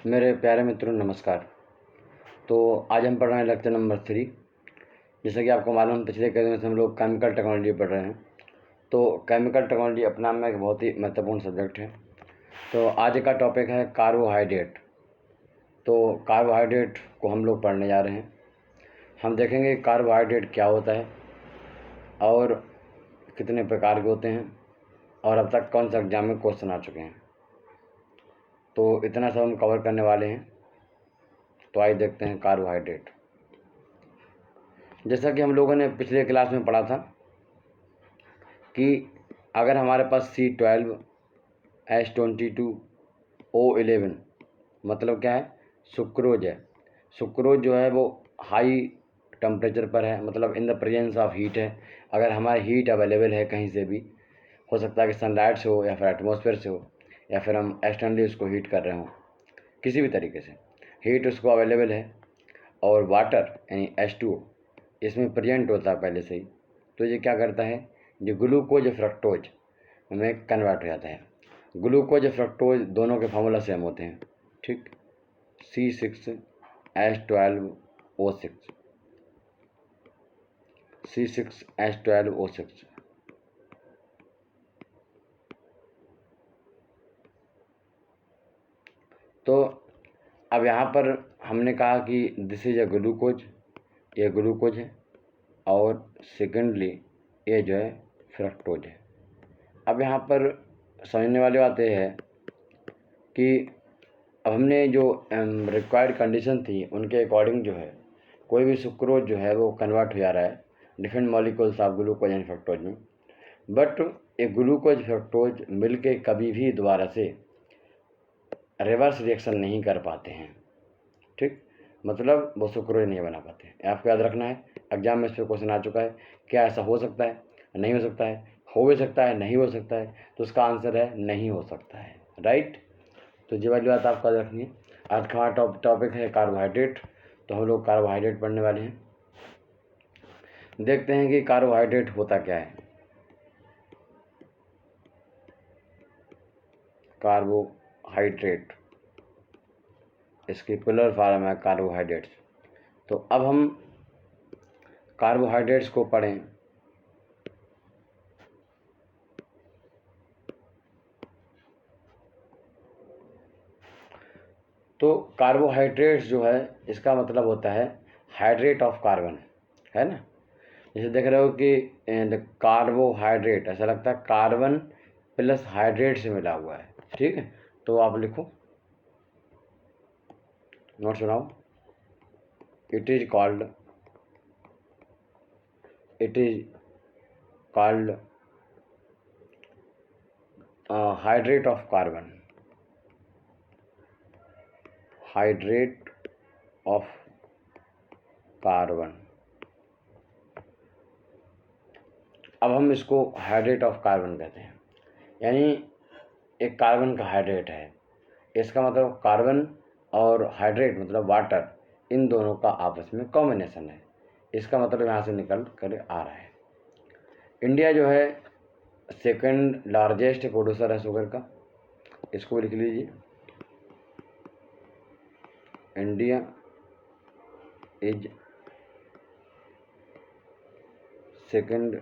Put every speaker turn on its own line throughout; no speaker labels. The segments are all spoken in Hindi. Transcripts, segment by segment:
मेरे प्यारे मित्रों नमस्कार। तो आज हम पढ़ रहे हैं लेक्चर नंबर 3। जैसा कि आपको मालूम पिछले कई दिनों से हम लोग केमिकल टेक्नोलॉजी पढ़ रहे हैं। तो केमिकल टेक्नोलॉजी अपने आप में एक बहुत ही महत्वपूर्ण सब्जेक्ट है। तो आज का टॉपिक है कार्बोहाइड्रेट। तो कार्बोहाइड्रेट को हम लोग पढ़ने जा रहे हैं। हम देखेंगे कार्बोहाइड्रेट क्या होता है और कितने प्रकार के होते हैं और अब तक कौन सा एग्जाम में क्वेश्चन आ चुके हैं। तो इतना सब हम कवर करने वाले हैं। तो आइए देखते हैं कार्बोहाइड्रेट। जैसा कि हम लोगों ने पिछले क्लास में पढ़ा था कि अगर हमारे पास C12 H22 O11 मतलब क्या है, सुक्रोज है। सुक्रोज जो है वो हाई टेम्परेचर पर है, मतलब in the presence of heat है। अगर हमारी हीट अवेलेबल है कहीं से भी, हो सकता है कि सनलाइट से हो या फिर एटमॉस्फेयर से हो या फिर हम एक्सटर्नली उसको हीट कर रहे हों, किसी भी तरीके से हीट उसको अवेलेबल है और वाटर यानी H2O इसमें प्रेजेंट होता है पहले से ही, तो ये क्या करता है, जो ग्लूकोज फ्रक्टोज में कन्वर्ट हो जाता है। ग्लूकोज फ्रक्टोज दोनों के फार्मूला सेम होते हैं, ठीक। C6H12O6 C6H12O6। तो अब यहाँ पर हमने कहा कि दिस इज अ ग्लूकोज, ये ग्लूकोज है, और सेकेंडली ये जो है फ्रक्टोज है। अब यहाँ पर समझने वाली बात यह है कि अब हमने जो रिक्वायर्ड कंडीशन थी उनके अकॉर्डिंग जो है कोई भी सुक्रोज जो है वो कन्वर्ट हो जा रहा है different molecules of glucose and fructose में। बट ये ग्लूकोज फ्रक्टोज मिलके कभी भी दोबारा से रिवर्स रिएक्शन नहीं कर पाते हैं, ठीक। मतलब वो सुक्रोज नहीं बना पाते। आपको याद रखना है, एग्जाम में इस पर क्वेश्चन आ चुका है। क्या ऐसा हो सकता है? नहीं हो सकता है। हो भी सकता है, नहीं हो सकता है। तो उसका आंसर है नहीं हो सकता है, राइट। तो ये वाली बात आपको याद रखनी है। आज का हमारा टॉपिक है कार्बोहाइड्रेट। तो हम लोग कार्बोहाइड्रेट पढ़ने वाले हैं। देखते हैं कि कार्बोहाइड्रेट होता क्या है। कार्बोहाइड्रेट, इसकी प्लुरल फॉर्म है कार्बोहाइड्रेट्स। तो अब हम कार्बोहाइड्रेट्स को पढ़ें। तो कार्बोहाइड्रेट्स जो है इसका मतलब होता है हाइड्रेट ऑफ कार्बन, है ना। जैसे देख रहे हो कि कार्बोहाइड्रेट ऐसा लगता है कार्बन प्लस हाइड्रेट से मिला हुआ है, ठीक है। तो आप लिखो, नोट सुनाओ। It is called hydrate of carbon, hydrate of carbon. अब हम इसको हाइड्रेट ऑफ कार्बन कहते हैं, यानी एक कार्बन का हाइड्रेट है। इसका मतलब कार्बन और हाइड्रेट मतलब वाटर, इन दोनों का आपस में कॉम्बिनेशन है। इसका मतलब यहाँ से निकल कर आ रहा है। इंडिया जो है सेकंड लार्जेस्ट प्रोड्यूसर है शुगर का, इसको लिख लीजिए। India is second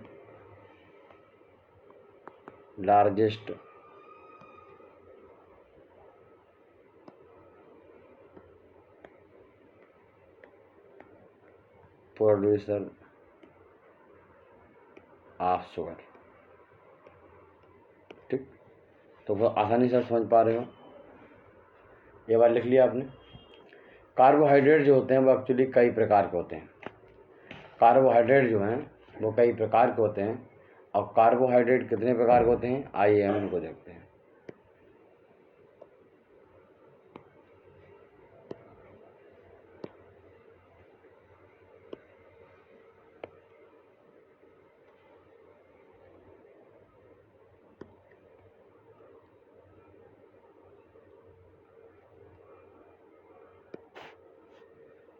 largest producer of sugar, ठीक। तो बहुत आसानी से समझ पा रहे हो, ये बात लिख लिया आपने। कार्बोहाइड्रेट जो होते हैं वो एक्चुअली कई प्रकार के होते हैं। कार्बोहाइड्रेट जो हैं वो कई प्रकार के होते हैं। और कार्बोहाइड्रेट कितने प्रकार के होते हैं, आइए हम इनको देखते हैं।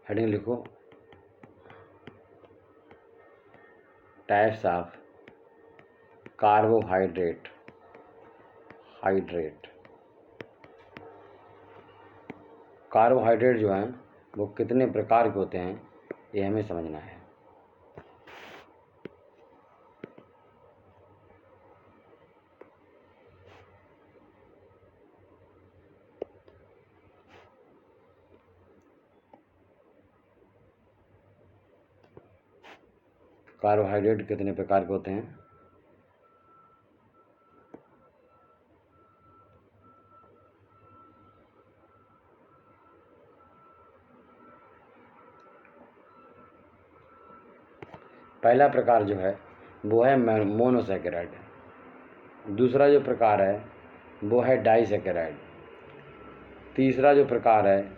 हेडिंग लिखो, types of carbohydrate, hydrate. Carbohydrate जो हैं वो कितने प्रकार के होते हैं ये हमें समझना है। कार्बोहाइड्रेट कितने प्रकार के होते हैं? पहला प्रकार जो है वो है मोनोसैकेराइड, दूसरा जो प्रकार है वो है डाइसैकेराइड, तीसरा जो प्रकार है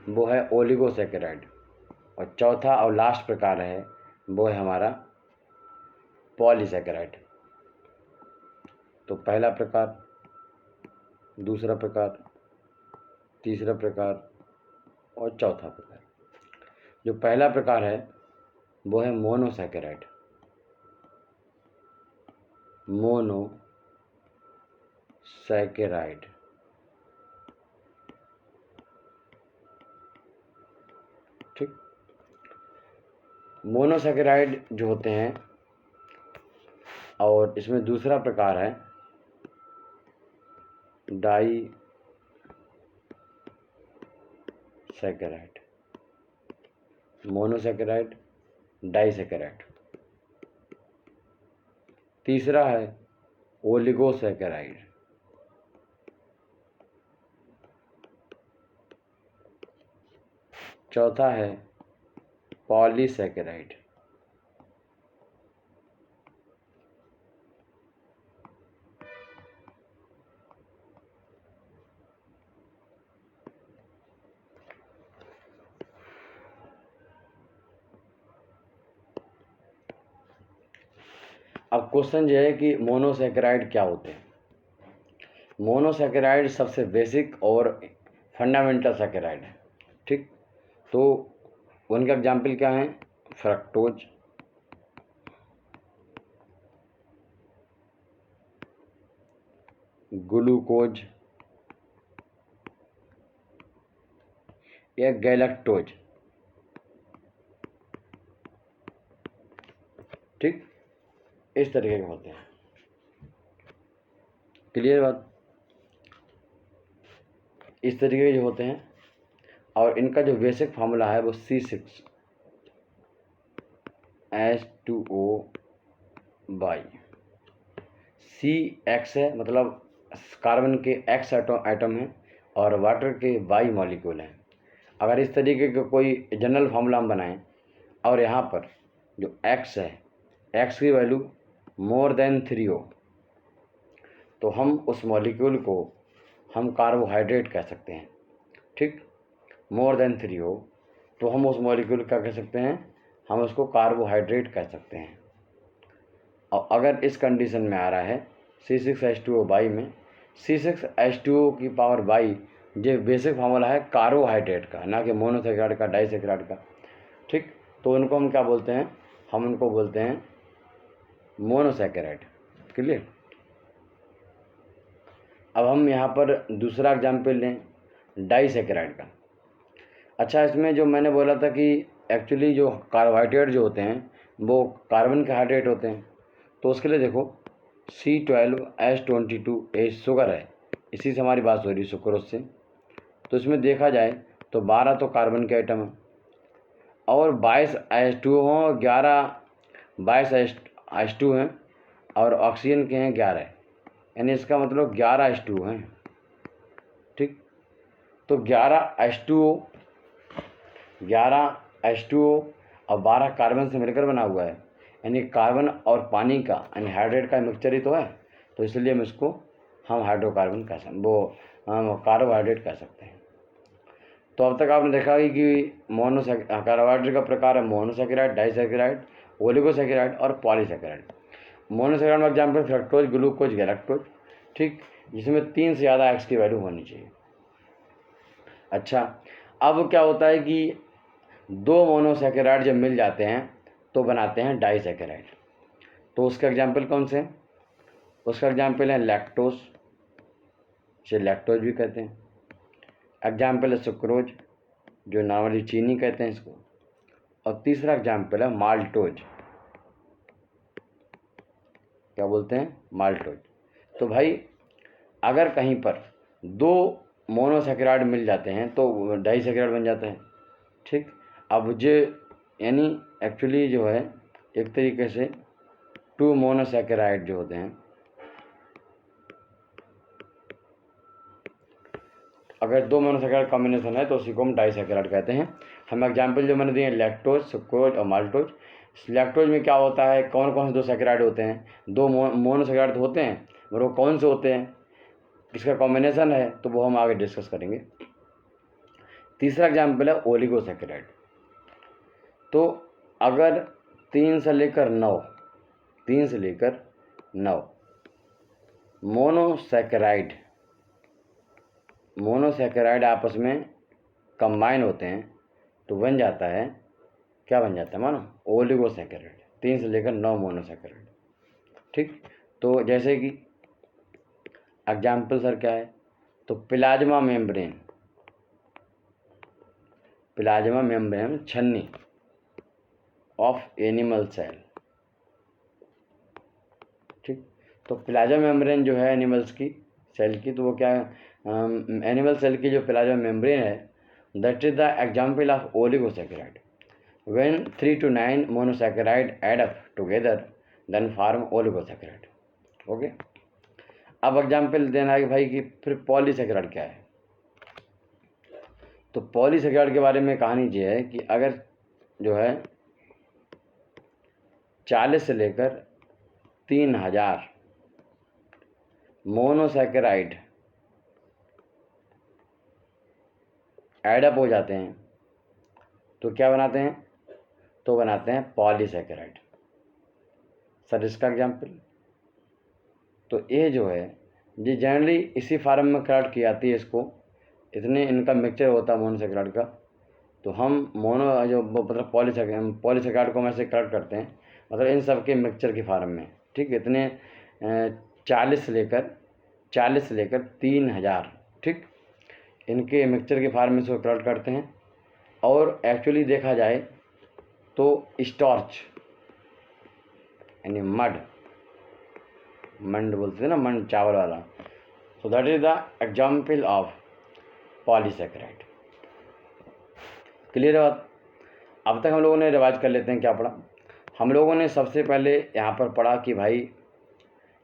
वो है ओलिगोसैकेराइड, और चौथा और लास्ट प्रकार है वो है हमारा पॉलीसैकेराइड। तो पहला प्रकार, दूसरा प्रकार, तीसरा प्रकार और चौथा प्रकार। जो पहला प्रकार है वो है मोनोसैकेराइड, मोनोसैकेराइड। ठीक, मोनोसैकेराइड जो होते हैं, और इसमें दूसरा प्रकार है डाइसैकेराइड, मोनोसैकेराइड, डाइसैकेराइड। तीसरा है ओलिगोसैकेराइड, चौथा है पॉलीसैकेराइड। अब क्वेश्चन ये है कि मोनोसैकेराइड क्या होते हैं। मोनोसैकेराइड सबसे बेसिक और फंडामेंटल सैकेराइड है। ठीक, तो उनके एग्जाम्पल क्या हैं? फ्रक्टोज, ग्लूकोज या गैलेक्टोज। ठीक, इस तरीके के होते हैं। क्लियर बात? इस तरीके के जो होते हैं, और इनका जो बेसिक फार्मूला है वो C6H2O बाई CX है, मतलब कार्बन के X एटम है और वाटर के Y मॉलिक्यूल हैं। अगर इस तरीके का कोई जनरल फार्मूला हम बनाएं और यहाँ पर जो X है, X की वैल्यू मोर देन 3 हो, तो हम उस मॉलिक्यूल को हम कार्बोहाइड्रेट कह सकते हैं। ठीक, मोर देन 3 हो तो हम उस मॉलिक्यूल क्या कह सकते हैं? हम उसको कार्बोहाइड्रेट कह सकते हैं। और अगर इस कंडीशन में आ रहा है C6H2O बाई में, C6H2O की पावर बाई ये बेसिक फार्मूला है कार्बोहाइड्रेट का, ना कि मोनोसैकेराइड का, डाइसैकेराइड का। ठीक, तो उनको हम क्या बोलते हैं? हम उनको बोलते हैं मोनोसैकेराइड। क्लियर? अब हम यहाँ पर दूसरा एग्जाम्पल लें डाइसैकेराइड का। अच्छा, इसमें जो मैंने बोला था कि एक्चुअली जो कार्बोहाइड्रेट जो होते हैं वो कार्बन के हाइड्रेट होते हैं, तो उसके लिए देखो C12H22 शुगर है, इसी से हमारी बात हो रही है, सुक्रोज से। तो इसमें देखा जाए तो 12 तो कार्बन के आइटम है और 22 H2O हों, 22 H2 हैं और ऑक्सीजन के हैं 11, यानी इसका मतलब 11 H2O हैं। ठीक, तो 11 H2O और 12 कार्बन से मिलकर बना हुआ है, यानी कार्बन और पानी का यानी हाइड्रेट का मिक्सचर ही तो है। तो इसलिए हम इसको हम हाइड्रोकार्बन कह सकते, वो हम कार्बोहाइड्रेट कह सकते हैं। तो अब तक आपने देखा कि कार्बोहाइड्रेट का प्रकार है मोनोसैकेराइड, डाइसैकेराइड, ओलिगोसैकेराइड और पॉलीसैकेराइड। मोनोसैकेराइड में एग्जाम्पल फ्रक्टोज, ग्लूकोज, गैलेक्टोज। ठीक, जिसमें 3 से ज़्यादा X की वैल्यू होनी चाहिए। अच्छा, अब क्या होता है कि 2 मोनोसैकेराइड जब मिल जाते हैं तो बनाते हैं डाइसैकेराइड। तो उसका एग्जाम्पल कौन से हैं? उसका एग्जाम्पल है लैक्टोज, इसे लैक्टोज भी कहते हैं, एग्जाम्पल है सुक्रोज, जो नॉर्मली चीनी कहते हैं इसको, और तीसरा एग्जाम्पल है माल्टोज। क्या बोलते हैं? माल्टोज। तो भाई अगर कहीं पर 2 मोनोसैकेराइड मिल जाते हैं तो डाइसैकेराइड बन जाता है। ठीक, अब जो यानी एक्चुअली जो है एक तरीके से 2 मोनोसैकेराइड जो होते हैं, अगर 2 मोनोसैकेराइड कॉम्बिनेशन है तो उसी को हम डाइसैकेराइड कहते हैं। हम एग्जाम्पल जो मैंने दिए लैक्टोज, सुक्रोज और माल्टोज। लैक्टोज में क्या होता है, कौन कौन से 2 सैकेराइड होते हैं? 2 मोनोसैकेराइड तो होते हैं, और वो कौन से होते हैं, किसका कॉम्बिनेशन है, तो वो हम आगे डिस्कस करेंगे। तीसरा एग्जाम्पल है ओलिगोसैकेराइड। तो अगर 3 से लेकर 9 मोनोसैकेराइड आपस में कंबाइन होते हैं तो बन जाता है, क्या बन जाता है मानो? ओलिगोसैकेराइड। 3 से लेकर 9 मोनोसैकेराइड। ठीक, तो जैसे कि एग्जाम्पल सर क्या है, तो प्लाज्मा मेम्ब्रेन छन्नी ऑफ एनिमल सेल। ठीक, तो प्लाज्मा मेम्ब्रेन जो है एनिमल्स की सेल की, तो वो क्या है, एनिमल सेल की जो प्लाज्मा मेम्ब्रेन है, that is the example of oligosaccharide. When 3 to 9 monosaccharide add up together then form oligosaccharide. Okay, अब एग्जाम्पल देना है कि भाई कि फिर पॉलीसैकेराइड क्या है। तो पॉलीसैकेराइड के बारे में कहानी ये है कि अगर जो है 40 से लेकर 3000 मोनोसैकेराइड एडअप हो जाते हैं तो क्या बनाते हैं? तो बनाते हैं पॉलीसैकेराइड। सर इसका एग्जाम्पल, तो ये जो है ये जनरली इसी फार्म में कलेक्ट की जाती है, इसको इतने इनका मिक्सचर होता है मोनोसैकेराइड का। तो हम मतलब पॉलीसैकेराइड को हम ऐसे कलेक्ट करते हैं, मतलब इन सब के मिक्सचर की फार्म में। ठीक, इतने 40 से लेकर 3000, ठीक, इनके मिक्सचर के फार्म में इसको कलेक्ट करते हैं। और एक्चुअली देखा जाए तो स्टार्च यानी मंड बोलते हैं ना, मंड चावल वाला, so that is the example of polysaccharide. Clear है बात? अब तक हम लोगों ने रिवाइज कर लेते हैं। क्या पढ़ा हम लोगों ने? सबसे पहले यहाँ पर पढ़ा कि भाई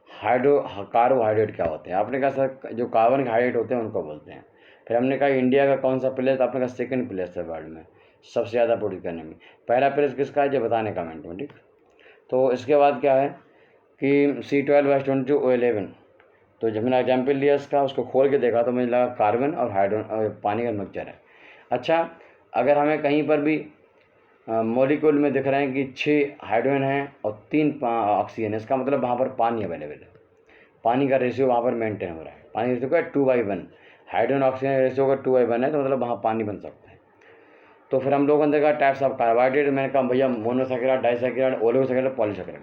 कार्बोहाइड्रेट क्या होते हैं। आपने कहा सर जो कार्बन हाइड्रेट होते हैं उनको बोलते हैं। फिर हमने कहा इंडिया का कौन सा प्लेस, आपने कहा सेकंड प्लेस है वर्ल्ड में सबसे ज़्यादा प्रोड्यूस करने में। पहला प्लेस किसका है, जो बताने कमेंट में। ठीक, तो इसके बाद क्या है कि C12H22O11। तो जब मैंने एग्जाम्पल लिया इसका, उसको खोल के देखा तो मुझे लगा कार्बन और हाइड्रोजन और पानी का मिक्सचर है। अच्छा, अगर हमें कहीं पर भी मॉलिक्यूल में दिख रहे हैं कि 6 हाइड्रोजन हैं और 3 ऑक्सीजन है, इसका मतलब वहाँ पर पानी अवेलेबल है। पानी का रेशियो वहाँ पर मेंटेन हो रहा है। पानी रेशियो का 2/1, हाइड्रोजन ऑक्सीजन रेशियो का 2/1 है, तो मतलब वहाँ पानी बन सकता है। तो फिर हम लोगों ने देखा टाइप्स ऑफ कार्बोहाइड्रेट। मैंने कहा भैया मोनोसैकेराइड, डाइसैकेराइड, ओलिगोसैकेराइड, पॉलीसैकेराइड।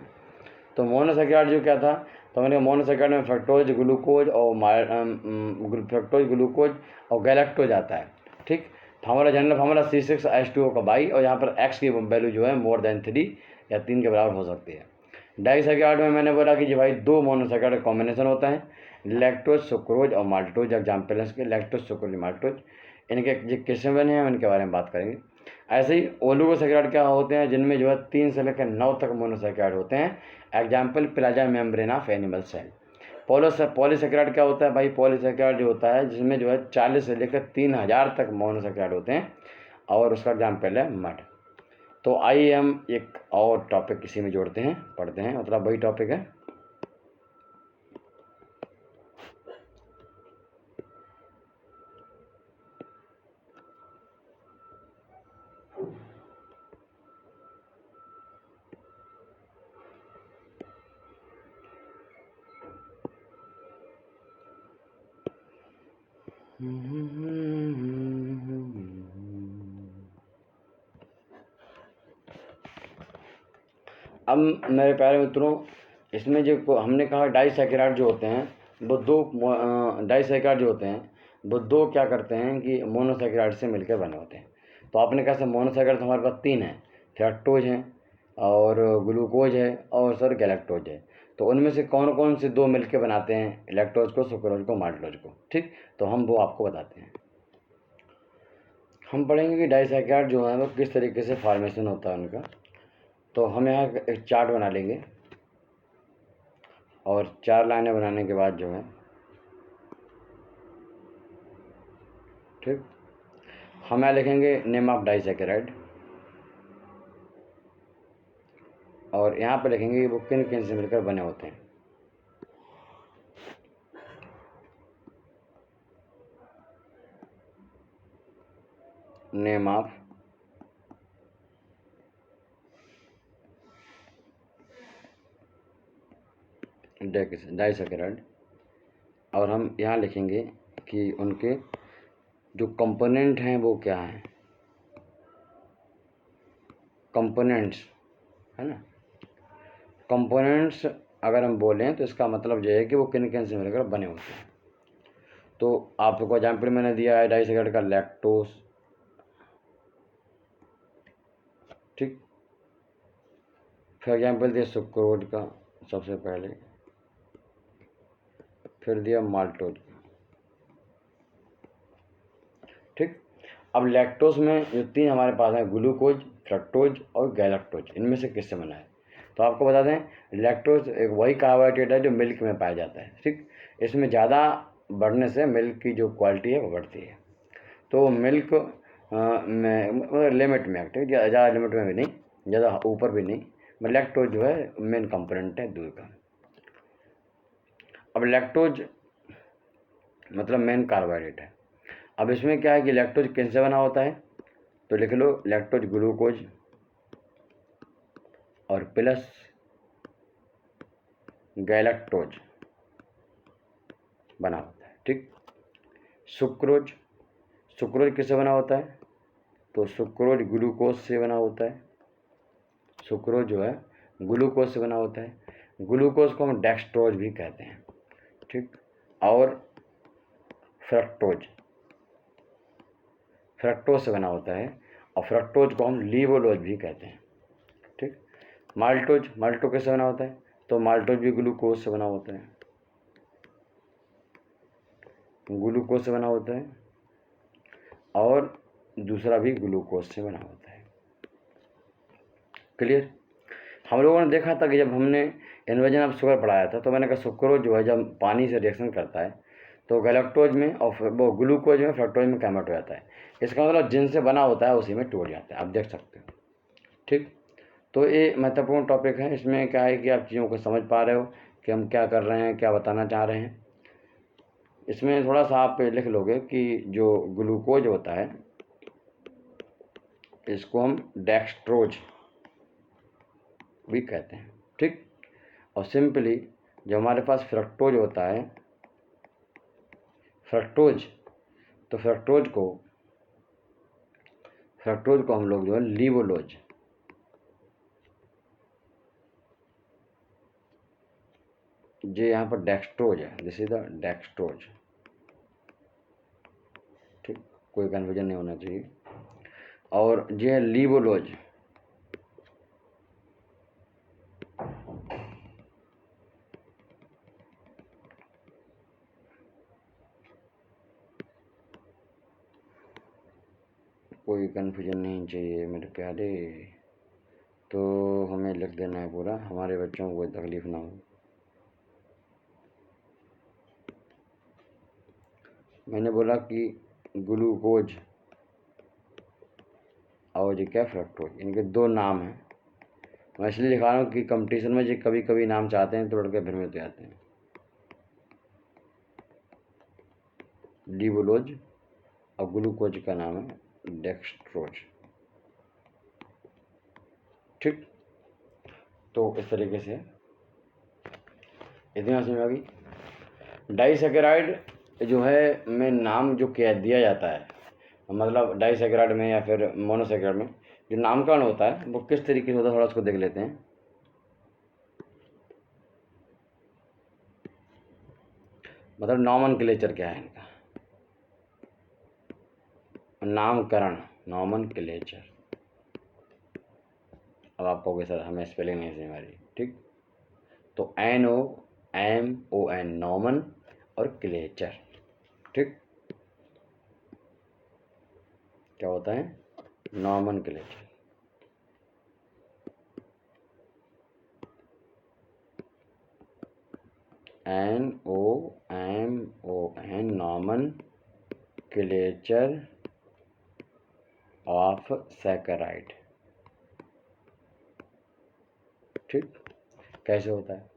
तो मोनोसैकेराइड जो क्या था, तो मैंने मोनोसैकेराइड में फ्रक्टोज, ग्लूकोज और गैलेक्टोज आता है। ठीक, फार्मूला जनरल फार्मूला C6H2O का बाई, और यहाँ पर एक्स की वैल्यू जो है मोर देन 3 या 3 के बराबर हो सकती है। डाइसैकेराइड में मैंने बोला कि भाई 2 मोनोसैकेराइड कॉम्बिनेशन होता है, लैक्टोज, सुक्रोज और माल्टोज। एग्जाम्पल है इसके लैक्टोज, सुक्रोज, माल्टोज। इनके जो किस्में बने हैं इनके बारे में बात करेंगे। ऐसे ही ओलिगोसैकेराइड क्या होते हैं, जिनमें जो है 3 से लेकर 9 तक मोनोसैकेराइड होते हैं। Example plasma membrane of animal cell. Polysaccharide क्या होता है भाई? पॉलीसैकेराइड जो होता है जिसमें जो है 40 से लेकर 3000 तक मोनोसैकेराइड होते हैं, और उसका एग्जाम्पल है मड। तो आइए हम एक और टॉपिक इसी में जोड़ते हैं, पढ़ते हैं, मतलब वही टॉपिक है। अब मेरे प्यारे मित्रों, इसमें जो हमने कहा डाइसैकेराइड जो होते हैं वो 2 डाइसैकेराइड जो होते हैं वो दो क्या करते हैं कि मोनोसेकेराइड से मिलकर बने होते हैं। तो आपने कहा सर मोनोसेकेराइड तो हमारे पास 3 हैं, फ्रक्टोज हैं और ग्लूकोज है और सर गैलेक्टोज है। तो उनमें से कौन कौन से 2 मिलकर बनाते हैं लैक्टोज को, सुक्रोज को, माल्टोज को? ठीक, तो हम वो आपको बताते हैं। हम पढ़ेंगे कि डाइसैकेराइड जो है वो किस तरीके से फॉर्मेशन होता है उनका। तो हम यहाँ एक चार्ट बना लेंगे और 4 लाइनें बनाने के बाद जो है, ठीक, हम यहाँ लिखेंगे नेम ऑफ डाइसैकेराइड और यहाँ पे लिखेंगे कि वो किन किन से मिलकर बने होते हैं। नेम ऑफ डाइसैकेराइड और हम यहाँ लिखेंगे कि उनके जो कंपोनेंट हैं वो क्या हैं, कंपोनेंट्स, है ना। कंपोनेंट्स अगर हम बोलें तो इसका मतलब ये है कि वो किन किन से मिलकर बने होते हैं। तो आपको एग्जाम्पल मैंने दिया है डाइसैकेराइड का लैक्टोज, ठीक, फिर एग्जाम्पल दिया सुक्रोज का सबसे पहले, फिर दिया माल्टोज का, ठीक। अब लैक्टोज में जो 3 हमारे पास हैं, ग्लूकोज, फ्रक्टोज और गैलेक्टोज, इनमें से किससे बना है? तो आपको बता दें लैक्टोज एक वही कार्बोहाइड्रेट है जो मिल्क में पाया जाता है, ठीक। इसमें ज़्यादा बढ़ने से मिल्क की जो क्वालिटी है वो बढ़ती है। तो मिल्क में मतलब लिमिट में, ठीक, ज़्यादा लिमिट में भी नहीं, ज़्यादा ऊपर भी नहीं, लैक्टोज जो है मेन कंपोनेंट है दूध का। अब लैक्टोज मतलब मेन कार्बोहाइड्रेट है। अब इसमें क्या है कि लैक्टोज किन से बना होता है? तो लिख लो लैक्टोज ग्लूकोज और प्लस गैलेक्टोज बना होता है, ठीक। सुक्रोज, सुक्रोज किससे बना होता है? तो सुक्रोज ग्लूकोज से बना होता है। सुक्रोज जो है ग्लूकोज से बना होता है। ग्लूकोज को हम डेक्सट्रोज भी कहते हैं, ठीक। और फ्रक्टोज, फ्रक्टोज से बना होता है और फ्रक्टोज को हम लीवोलोज भी कहते हैं, ठीक। माल्टोज, माल्टो किससे बना होता है? तो माल्टोज भी ग्लूकोज से बना होता है, ग्लूकोज से बना होता है और दूसरा भी ग्लूकोज से बना होता है। क्लियर? हम लोगों ने देखा था कि जब हमने इन्वर्जन ऑफ शुगर पढ़ाया था तो मैंने कहा सुक्रोज जो है जब पानी से रिएक्शन करता है तो गैलेक्टोज में और वो ग्लूकोज में, फ्रक्टोज में कन्वर्ट हो जाता है। इसका मतलब जिनसे बना होता है उसी में टूट जाता है, आप देख सकते हो, ठीक। तो ये महत्वपूर्ण टॉपिक है। इसमें क्या है कि आप चीज़ों को समझ पा रहे हो कि हम क्या कर रहे हैं, क्या बताना चाह रहे हैं। इसमें थोड़ा सा आप लिख लोगे कि जो ग्लूकोज होता है इसको हम डेक्सट्रोज भी कहते हैं, ठीक। और सिंपली जो हमारे पास फ्रक्टोज होता है, फ्रक्टोज, तो फ्रक्टोज को हम लोग जो है लीवोलोज, जो यहाँ पर डेक्सट्रोज है, दिस इज द डेक्सट्रोज, ठीक, कोई कन्फ्यूजन नहीं होना चाहिए। और ये है लीवोलोज, कोई कन्फ्यूजन नहीं चाहिए मेरे प्यारे। तो हमें लिख देना है पूरा, हमारे बच्चों को कोई तकलीफ ना हो। मैंने बोला कि ग्लूकोज और ये क्या फ्रक्टोज, इनके 2 नाम हैं। मैं इसलिए लिखा रहा हूँ कि कंपटीशन में जो कभी कभी नाम चाहते हैं तो लड़के भ्रमित हो जाते हैं। लीवोलोज और ग्लूकोज का नाम है डेक्सट्रोज, ठीक। तो इस तरीके से इतना समझ आ गई। डाइसैकेराइड जो है में नाम जो कह दिया जाता है, मतलब डाइसैकेराइड में या फिर मोनोसैकेराइड में जो नामकरण होता है वो किस तरीके से होता है, थोड़ा उसको देख लेते हैं। मतलब नॉमेनक्लेचर क्या है इनका। नामकरण, नॉमनक्लेचर। अब आप कहोगे सर हमें स्पेलिंग नहीं समझ आ रही, ठीक। तो NOMON नॉमन और क्लेचर, ठीक। क्या होता है? Nomenclature. NOMON nomenclature of saccharide, ठीक। कैसे होता है?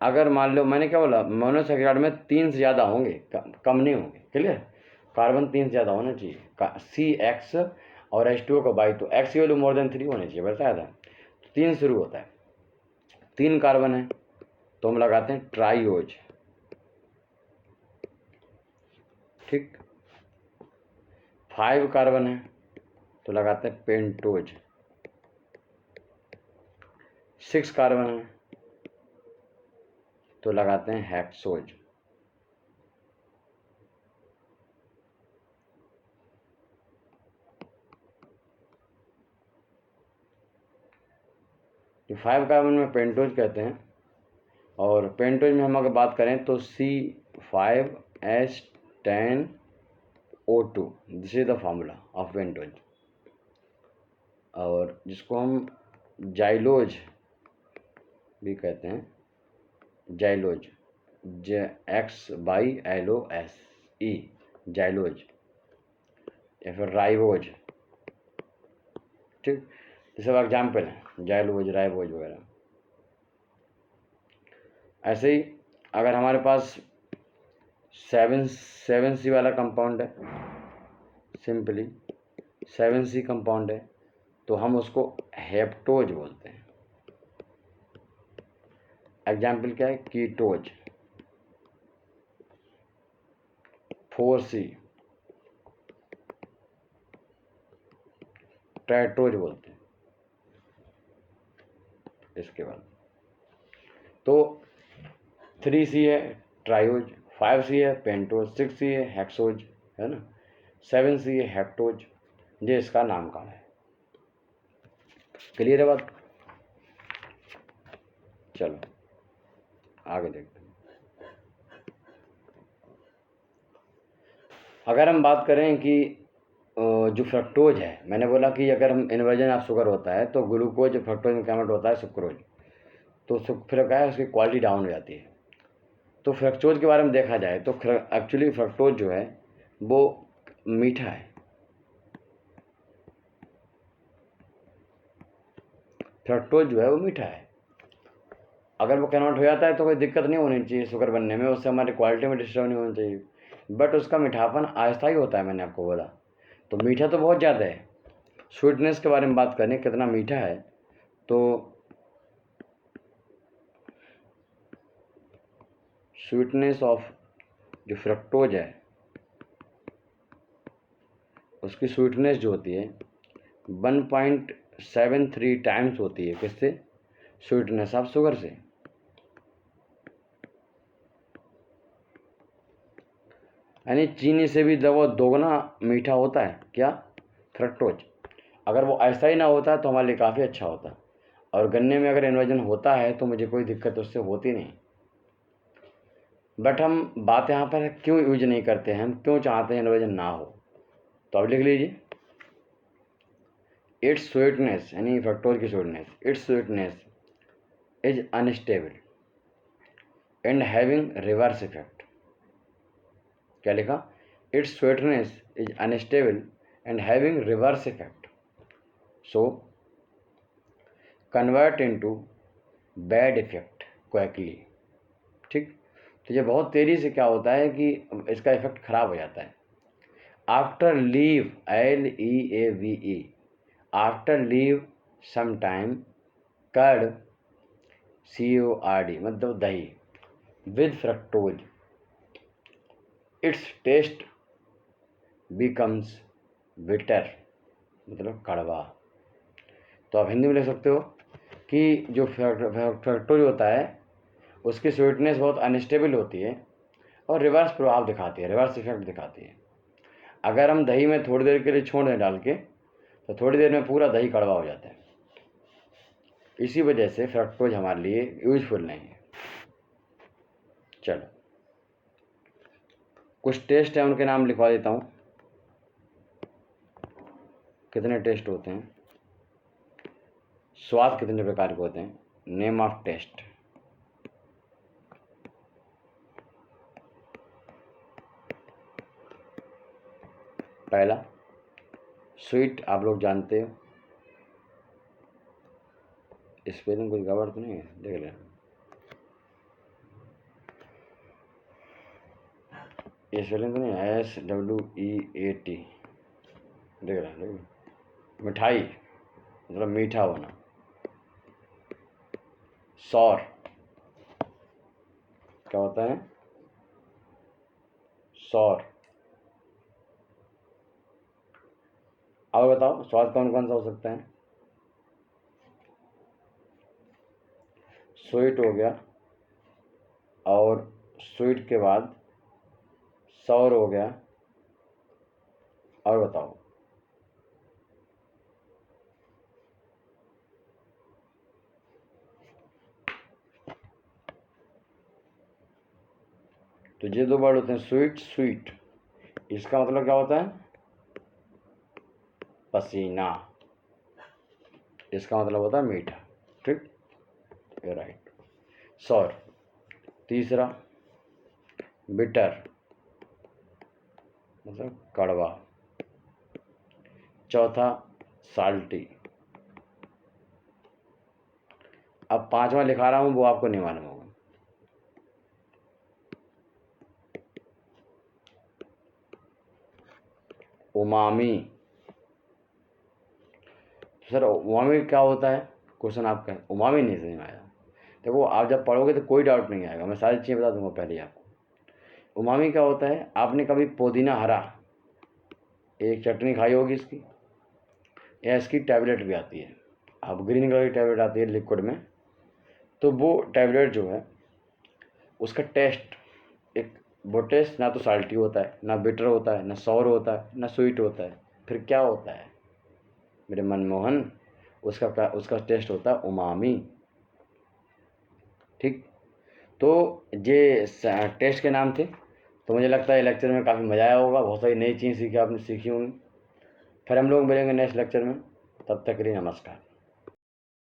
अगर मान लो मैंने क्या बोला, मोनोसैकेराइड में 3 से ज़्यादा होंगे, कम नहीं होंगे, क्लियर। कार्बन 3 से ज़्यादा होना चाहिए, CX और H2O का बाई, तो X की वैल्यू मोर देन 3 होनी चाहिए, बताया था। तो 3 शुरू होता है, 3 कार्बन है तो हम लगाते हैं ट्राइओज, ठीक। 5 कार्बन है तो लगाते हैं पेंटोज। 6 कार्बन है तो लगाते हैं हेक्सोज। तो 5 कार्बन में पेंटोज कहते हैं, और पेंटोज में हम अगर बात करें तो C5H10O2, this is the formula of pentose. और जिसको हम जाइलोज भी कहते हैं, जाइलोज, XYLOSE, जाइलोज, या फिर राइबोज, ठीक। ये सब एग्जाम्पल हैं, जाइलोज, राइबोज वगैरह। ऐसे ही अगर हमारे पास 7C वाला कंपाउंड है, सिंपली 7C कंपाउंड है, तो हम उसको हेप्टोज बोलते हैं। एग्जाम्पल क्या है? कीटोज। 4C ट्राइटोज बोलते हैं। इसके बाद तो 3C है ट्राइओज, 5C है पेंटोज, 6C है हेक्सोज, है ना, 7C है हेप्टोज। ये इसका नामकरण है। क्लियर है बात? चलो आगे देखते हैं। अगर हम बात करें कि जो फ्रक्टोज है, मैंने बोला कि अगर हम इन्वर्जन ऑफ शुगर होता है तो ग्लूकोज फ्रक्टोज में कन्वर्ट होता है सुक्रोज, तो फिर क्या है, उसकी क्वालिटी डाउन हो जाती है। तो फ्रक्टोज के बारे में देखा जाए तो एक्चुअली फ्रक्टोज जो है वो मीठा है। फ्रक्टोज जो है वो मीठा है। अगर वो कन्वर्ट हो जाता है तो कोई दिक्कत नहीं होनी चाहिए शुगर बनने में, उससे हमारी क्वालिटी में डिस्टर्ब नहीं होनी चाहिए, बट उसका मीठापन अस्थायी होता है, मैंने आपको बोला। तो मीठा तो बहुत ज़्यादा है। स्वीटनेस के बारे में बात करें कितना मीठा है, तो स्वीटनेस ऑफ जो फ्रक्टोज है उसकी स्वीटनेस जो होती है 1.73 टाइम्स होती है, किससे? स्वीटनेस ऑफ शुगर से। यानी चीनी से भी दोगुना मीठा होता है क्या? फ्रक्टोज। अगर वो ऐसा ही ना होता तो हमारे लिए काफ़ी अच्छा होता। और गन्ने में अगर इन्वर्जन होता है तो मुझे कोई दिक्कत उससे होती नहीं। बट हम बात यहाँ पर क्यों यूज नहीं करते हैं, हम क्यों चाहते हैं इन्वर्जन ना हो, तो अब लिख लीजिए। इट्स स्वीटनेस, यानी फ्रक्टोज की sweetness, it's sweetness is unstable and having reverse effect. क्या लिखा? It's sweetness is unstable and having reverse effect, so convert into bad effect quickly, ठीक। तो ये बहुत तेज़ी से क्या होता है कि इसका इफेक्ट खराब हो जाता है। After leave, LEAVE, after leave some time, curd CORD मतलब दही, with fructose it's taste becomes bitter मतलब कड़वा। तो आप हिंदी में लिख सकते हो कि जो फ्रक्टोज होता है उसकी स्वीटनेस बहुत अनस्टेबल होती है और रिवर्स प्रभाव दिखाती है, रिवर्स इफेक्ट दिखाती है। अगर हम दही में थोड़ी देर के लिए छोड़ दें डाल के तो थोड़ी देर में पूरा दही कड़वा हो जाता है। इसी वजह से फ्रक्टोज हमारे लिए यूजफुल नहीं है। चलो कुछ टेस्ट है उनके नाम लिखवा देता हूँ। कितने टेस्ट होते हैं, स्वाद कितने प्रकार के होते हैं, नेम ऑफ टेस्ट। पहला स्वीट, आप लोग जानते हो, स्पेलिंग कोई गड़बड़ तो नहीं है, देख लेना। ये स्पेलिंग तो नहीं है, SWEAT, देख रहे। मिठाई मतलब मीठा होना। सौर क्या होता है, सौर। अब बताओ स्वाद कौन कौन सा हो सकता है। स्वीट हो गया, और स्वीट के बाद सौर हो गया, और बताओ। तो ये दो वर्ड होते हैं, स्वीट स्वीट। इसका मतलब क्या होता है, पसीना। इसका मतलब होता है मीठा। ठीक, राइट। सौर। तीसरा बिटर मतलब कड़वा। चौथा साल्टी। अब पांचवा लिखा रहा हूं, वो आपको नहीं मालूम होगा। उमामी। सर उमामी क्या होता है, क्वेश्चन आपका है, उमामी नहीं समझ में आया। देखो आप जब पढ़ोगे तो कोई डाउट नहीं आएगा, मैं सारी चीज़ें बता दूंगा पहले आपको। उमामी क्या होता है, आपने कभी पुदीना हरा एक चटनी खाई होगी इसकी, या इसकी टैबलेट भी आती है, अब ग्रीन कलर की टैबलेट आती है लिक्विड में। तो वो टैबलेट जो है उसका टेस्ट एक, वो टेस्ट ना तो साल्टी होता है, ना बिटर होता है, ना सॉर होता है, ना स्वीट होता है। फिर क्या होता है मेरे मनमोहन, उसका टेस्ट होता है उमामी। ठीक, तो ये टेस्ट के नाम थे। तो मुझे लगता है लेक्चर में काफ़ी मज़ा आया होगा, बहुत सारी नई चीज़ सीखी आपने, सीखी होंगी। फिर हम लोग मिलेंगे नेक्स्ट लेक्चर में, तब तक के लिए नमस्कार।